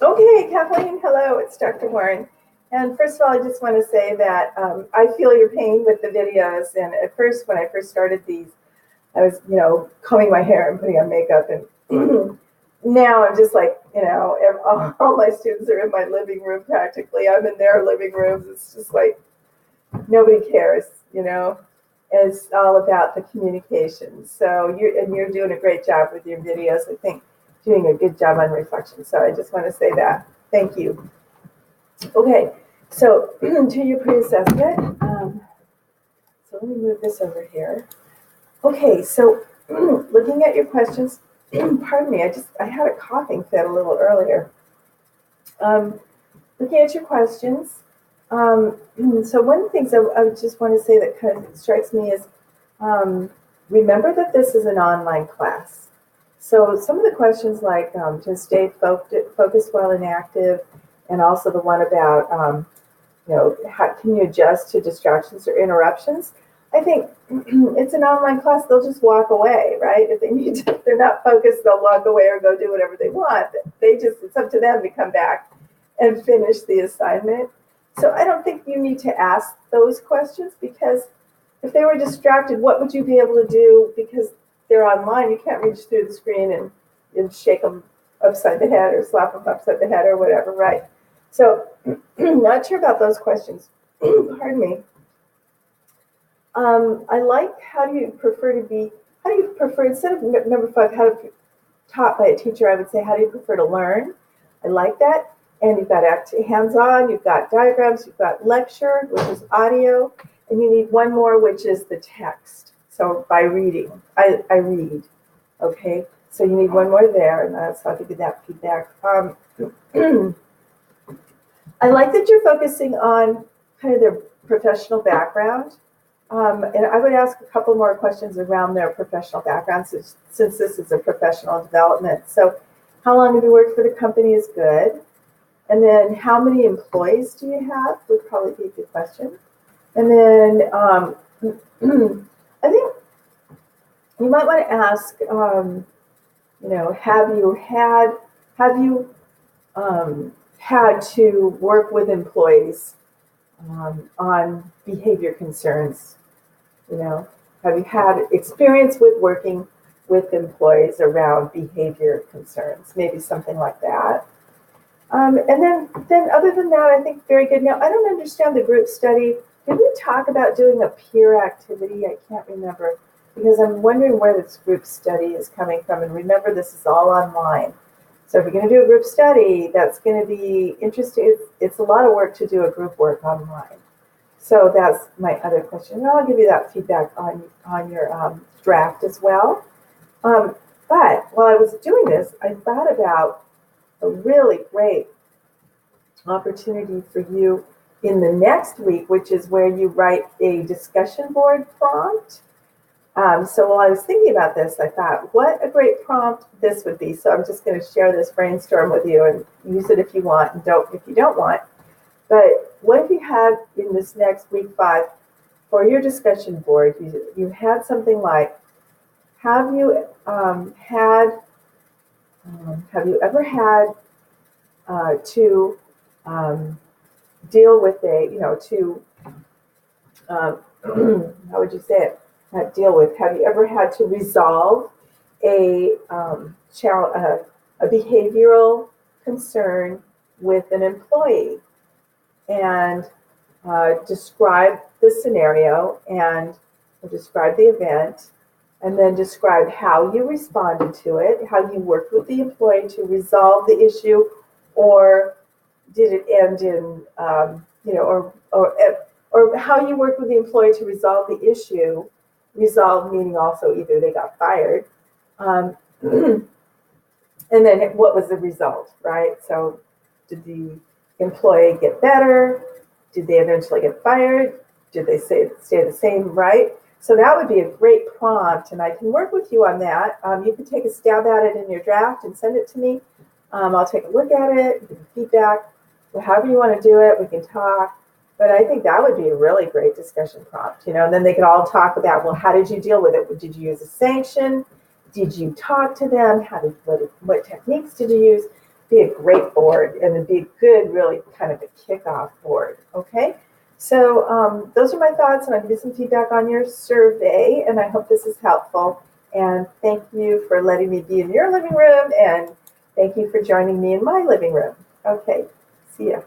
Okay, Kathleen, hello, it's Dr. Warren. And first of all, I just want to say that I feel your pain with the videos. And at first, when I first started these, I was, combing my hair and putting on makeup. And now I'm just like, all my students are in my living room practically. I'm in their living rooms. It's just like nobody cares, It's all about the communication. So you're doing a great job with your videos. I think doing a good job on reflection. So I just want to say that. Thank you. Okay, so to your pre-assessment. So let me move this over here. Okay, so looking at your questions, pardon me, I had a coughing fit a little earlier. Looking at your questions, so one of the things I just want to say that kind of strikes me is remember that this is an online class. So some of the questions like to stay focused while inactive, and also the one about, how can you adjust to distractions or interruptions? I think it's an online class, they'll just walk away, right? If if they're not focused, they'll walk away or go do whatever they want. It's up to them to come back and finish the assignment. So I don't think you need to ask those questions, because if they were distracted, what would you be able to do? Because they're online, you can't reach through the screen and shake them upside the head or slap them upside the head or whatever, right? So not sure about those questions. Pardon me. I like how do you prefer, instead of number 5, how to taught by a teacher, I would say, how do you prefer to learn? I like that. And you've got hands-on, you've got diagrams, you've got lecture, which is audio, and you need one more, which is the text. So by reading, I read, okay? So you need one more there, and so I'll give you that feedback. I like that you're focusing on kind of their professional background. And I would ask a couple more questions around their professional background, since this is a professional development. So how long have you worked for the company is good. And then how many employees do you have would probably be a good question. And then I think you might want to ask, have you had to work with employees on behavior concerns? Have you had experience with working with employees around behavior concerns? Maybe something like that. And then other than that, I think very good. Now, I don't understand the group study. Did we talk about doing a peer activity? I can't remember, because I'm wondering where this group study is coming from. And remember, this is all online. So if you're going to do a group study, that's going to be interesting. It's a lot of work to do a group work online. So that's my other question. And I'll give you that feedback on your draft as well. But while I was doing this, I thought about a really great opportunity for you in the next week, which is where you write a discussion board prompt. So while I was thinking about this, I thought, what a great prompt this would be. So I'm just going to share this brainstorm with you, and use it if you want, and don't if you don't want. But what if you had in this next week 5 for your discussion board, you had something like, have you ever had to deal with how would you say it? Not deal with. Have you ever had to resolve a behavioral concern with an employee? And describe the scenario, and describe the event, and then describe how you responded to it, how you worked with the employee to resolve the issue, or did it end in, or how you worked with the employee to resolve the issue. Resolve meaning also either they got fired, and then what was the result, right? So did the employee get better? Did they eventually get fired? Did they stay the same, right? So that would be a great prompt, and I can work with you on that. You can take a stab at it in your draft and send it to me. I'll take a look at it, give you feedback. However you want to do it, we can talk. But I think that would be a really great discussion prompt, and then they could all talk about, well, how did you deal with it? Did you use a sanction? Did you talk to them? What techniques did you use? be a great board, and it'd be a good, really kind of a kickoff board. Okay. So those are my thoughts, and I'm giving some feedback on your survey, and I hope this is helpful. And thank you for letting me be in your living room, and thank you for joining me in my living room. Okay, see ya.